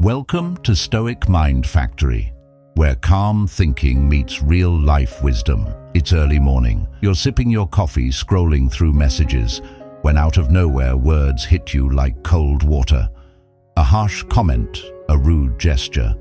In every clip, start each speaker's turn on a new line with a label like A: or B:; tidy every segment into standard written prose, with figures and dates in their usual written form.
A: Welcome to Stoic Mind Factory, where calm thinking meets real-life wisdom. It's early morning. You're sipping your coffee, scrolling through messages, when out of nowhere words hit you like cold water. A harsh comment, a rude gesture,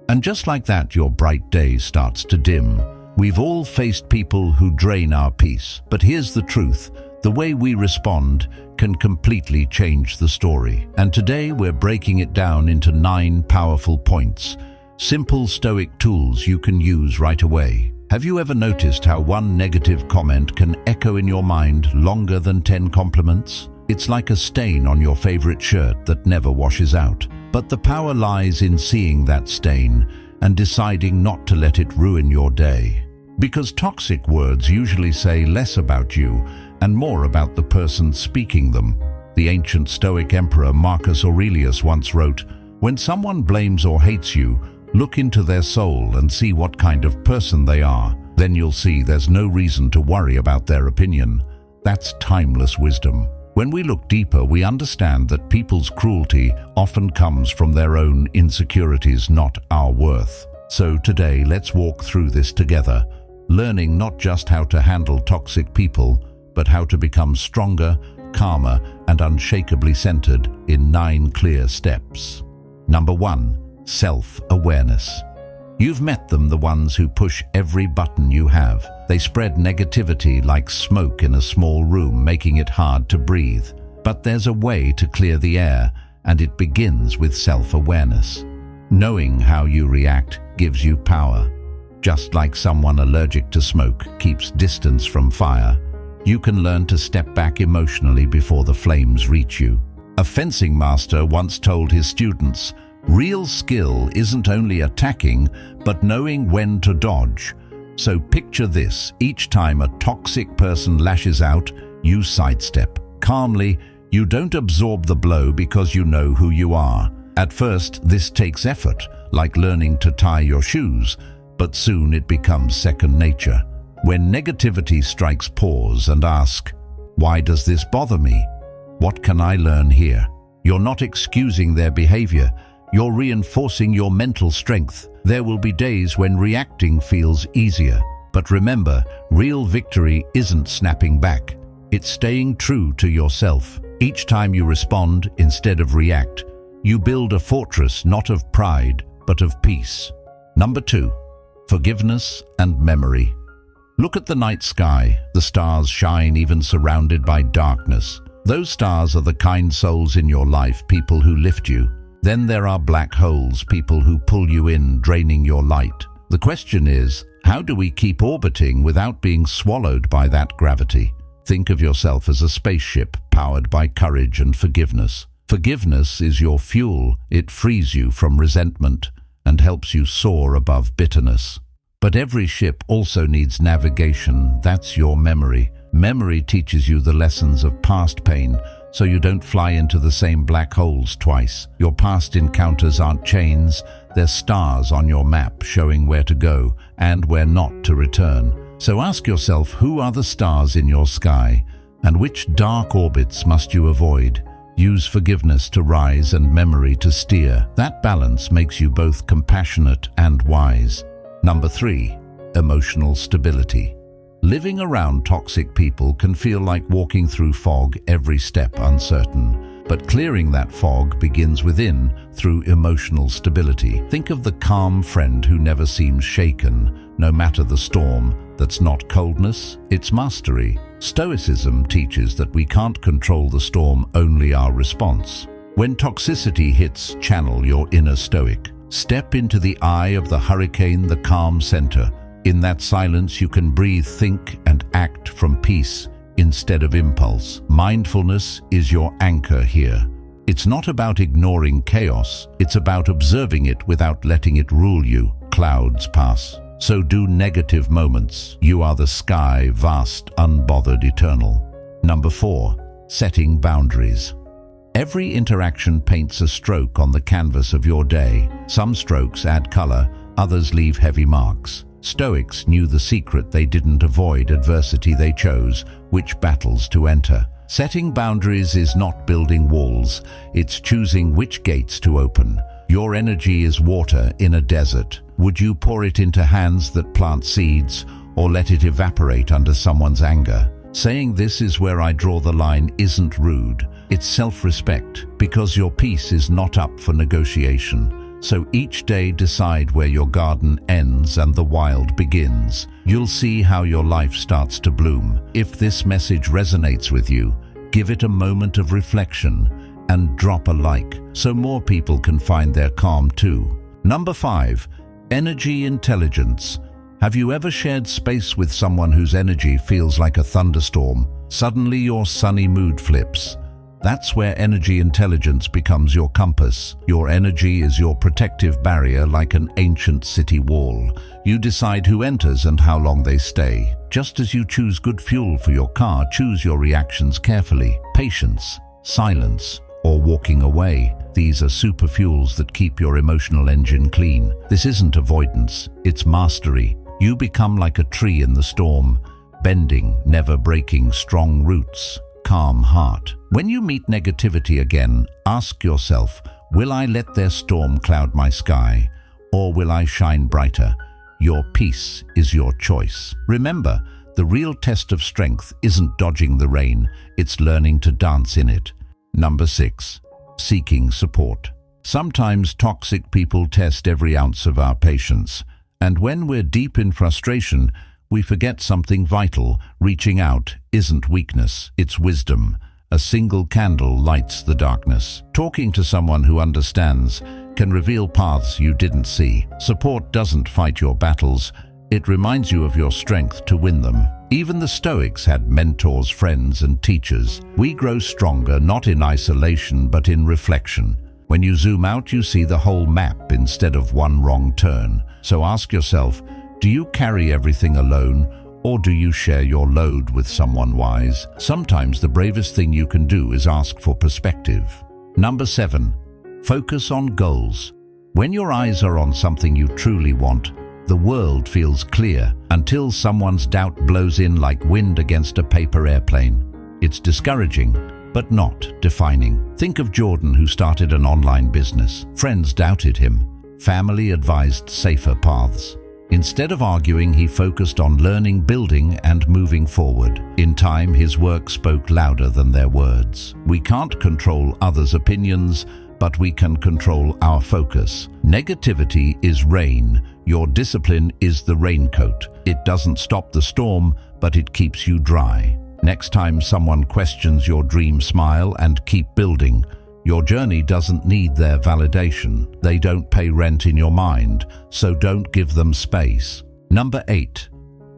A: and just like that your bright day starts to dim. We've all faced people who drain our peace, but here's the truth. The way we respond can completely change the story. And today we're breaking it down into 9 powerful points. Simple Stoic tools you can use right away. Have you ever noticed how one negative comment can echo in your mind longer than 10 compliments? It's like a stain on your favorite shirt that never washes out. But the power lies in seeing that stain and deciding not to let it ruin your day. Because toxic words usually say less about you and more about the person speaking them. The ancient Stoic emperor Marcus Aurelius once wrote, "When someone blames or hates you, look into their soul and see what kind of person they are. Then you'll see there's no reason to worry about their opinion." That's timeless wisdom. When we look deeper, we understand that people's cruelty often comes from their own insecurities, not our worth. So today, let's walk through this together, learning not just how to handle toxic people, but how to become stronger, calmer, and unshakably centered in 9 clear steps. Number 1, self-awareness. You've met them, the ones who push every button you have. They spread negativity like smoke in a small room, making it hard to breathe. But there's a way to clear the air, and it begins with self-awareness. Knowing how you react gives you power. Just like someone allergic to smoke keeps distance from fire, you can learn to step back emotionally before the flames reach you. A fencing master once told his students, "Real skill isn't only attacking, but knowing when to dodge." So picture this: each time a toxic person lashes out, you sidestep. Calmly, you don't absorb the blow because you know who you are. At first, this takes effort, like learning to tie your shoes, but soon it becomes second nature. When negativity strikes, pause and ask, "Why does this bother me? What can I learn here?" You're not excusing their behavior, you're reinforcing your mental strength. There will be days when reacting feels easier, but remember, real victory isn't snapping back. It's staying true to yourself. Each time you respond instead of react, you build a fortress not of pride, but of peace. Number 2, forgiveness and memory. Look at the night sky. The stars shine even surrounded by darkness. Those stars are the kind souls in your life, people who lift you. Then there are black holes, people who pull you in, draining your light. The question is, how do we keep orbiting without being swallowed by that gravity? Think of yourself as a spaceship powered by courage and forgiveness. Forgiveness is your fuel. It frees you from resentment and helps you soar above bitterness. But every ship also needs navigation. That's your memory. Memory teaches you the lessons of past pain, so you don't fly into the same black holes twice. Your past encounters aren't chains, they're stars on your map showing where to go and where not to return. So ask yourself, who are the stars in your sky, and which dark orbits must you avoid? Use forgiveness to rise and memory to steer. That balance makes you both compassionate and wise. Number 3, emotional stability. Living around toxic people can feel like walking through fog, every step uncertain. But clearing that fog begins within, through emotional stability. Think of the calm friend who never seems shaken, no matter the storm. That's not coldness, it's mastery. Stoicism teaches that we can't control the storm, only our response. When toxicity hits, channel your inner stoic. Step into the eye of the hurricane, the calm center. In that silence, you can breathe, think, and act from peace instead of impulse. Mindfulness is your anchor here. It's not about ignoring chaos, it's about observing it without letting it rule you. Clouds pass. So do negative moments. You are the sky, vast, unbothered, eternal. Number 4, setting boundaries. Every interaction paints a stroke on the canvas of your day. Some strokes add color, others leave heavy marks. Stoics knew the secret. They didn't avoid adversity, they chose which battles to enter. Setting boundaries is not building walls, it's choosing which gates to open. Your energy is water in a desert. Would you pour it into hands that plant seeds, or let it evaporate under someone's anger? Saying this is where I draw the line isn't rude. It's self-respect, because your peace is not up for negotiation. So each day decide where your garden ends and the wild begins. You'll see how your life starts to bloom. If this message resonates with you, give it a moment of reflection and drop a like so more people can find their calm too. Number 5, energy intelligence. Have you ever shared space with someone whose energy feels like a thunderstorm? Suddenly your sunny mood flips. That's where energy intelligence becomes your compass. Your energy is your protective barrier, like an ancient city wall. You decide who enters and how long they stay. Just as you choose good fuel for your car, choose your reactions carefully. Patience, silence, or walking away. These are super fuels that keep your emotional engine clean. This isn't avoidance, it's mastery. You become like a tree in the storm, bending, never breaking, strong roots, calm heart. When you meet negativity again, ask yourself, will I let their storm cloud my sky, or will I shine brighter? Your peace is your choice. Remember, the real test of strength isn't dodging the rain, it's learning to dance in it. Number 6, seeking support. Sometimes toxic people test every ounce of our patience. And when we're deep in frustration, we forget something vital. Reaching out isn't weakness, it's wisdom. A single candle lights the darkness. Talking to someone who understands can reveal paths you didn't see. Support doesn't fight your battles, it reminds you of your strength to win them. Even the Stoics had mentors, friends, and teachers. We grow stronger not in isolation but in reflection. When you zoom out, you see the whole map instead of one wrong turn. So ask yourself, do you carry everything alone, or do you share your load with someone wise? Sometimes the bravest thing you can do is ask for perspective. Number 7, focus on goals. When your eyes are on something you truly want, the world feels clear until someone's doubt blows in like wind against a paper airplane. It's discouraging, but not defining. Think of Jordan, who started an online business. Friends doubted him. Family advised safer paths. Instead of arguing, he focused on learning, building, and moving forward. In time, his work spoke louder than their words. We can't control others' opinions, but we can control our focus. Negativity is rain. Your discipline is the raincoat. It doesn't stop the storm, but it keeps you dry. Next time someone questions your dream, smile and keep building. Your journey doesn't need their validation. They don't pay rent in your mind, so don't give them space. Number 8,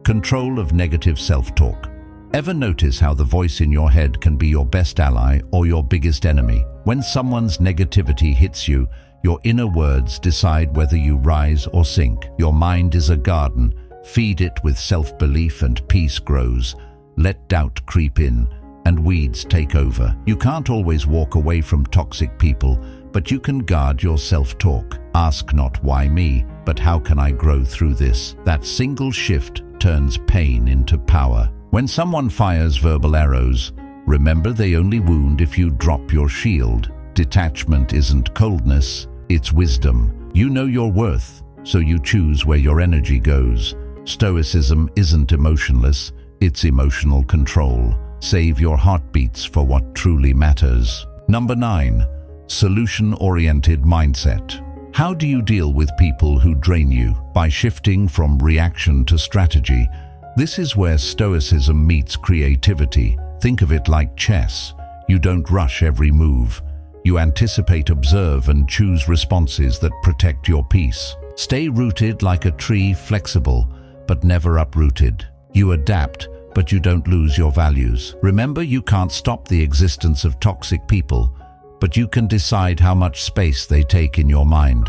A: control of negative self-talk. Ever notice how the voice in your head can be your best ally or your biggest enemy? When someone's negativity hits you, your inner words decide whether you rise or sink. Your mind is a garden. Feed it with self-belief and peace grows. Let doubt creep in and weeds take over. You can't always walk away from toxic people, but you can guard your self-talk. Ask not why me, but how can I grow through this? That single shift turns pain into power. When someone fires verbal arrows, remember they only wound if you drop your shield. Detachment isn't coldness, it's wisdom. You know your worth, so you choose where your energy goes. Stoicism isn't emotionless, it's emotional control. Save your heartbeats for what truly matters. Number 9, solution-oriented mindset. How do you deal with people who drain you? By shifting from reaction to strategy. This is where Stoicism meets creativity. Think of it like chess. You don't rush every move. You anticipate, observe, and choose responses that protect your peace. Stay rooted like a tree, flexible, but never uprooted. You adapt, but you don't lose your values. Remember, you can't stop the existence of toxic people, but you can decide how much space they take in your mind.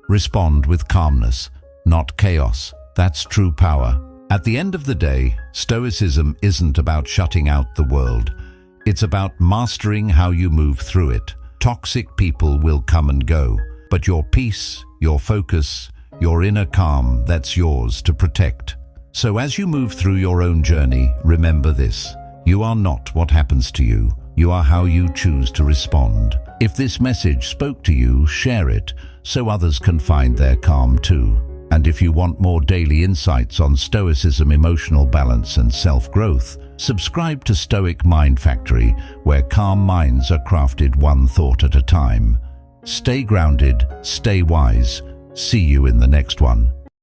A: Respond with calmness, not chaos. That's true power. At the end of the day, Stoicism isn't about shutting out the world. It's about mastering how you move through it. Toxic people will come and go, but your peace, your focus, your inner calm, that's yours to protect. So as you move through your own journey, remember this: you are not what happens to you. You are how you choose to respond. If this message spoke to you, share it so others can find their calm too. And if you want more daily insights on Stoicism, emotional balance and self-growth, subscribe to Stoic Mind Factory, where calm minds are crafted one thought at a time. Stay grounded, stay wise. See you in the next one.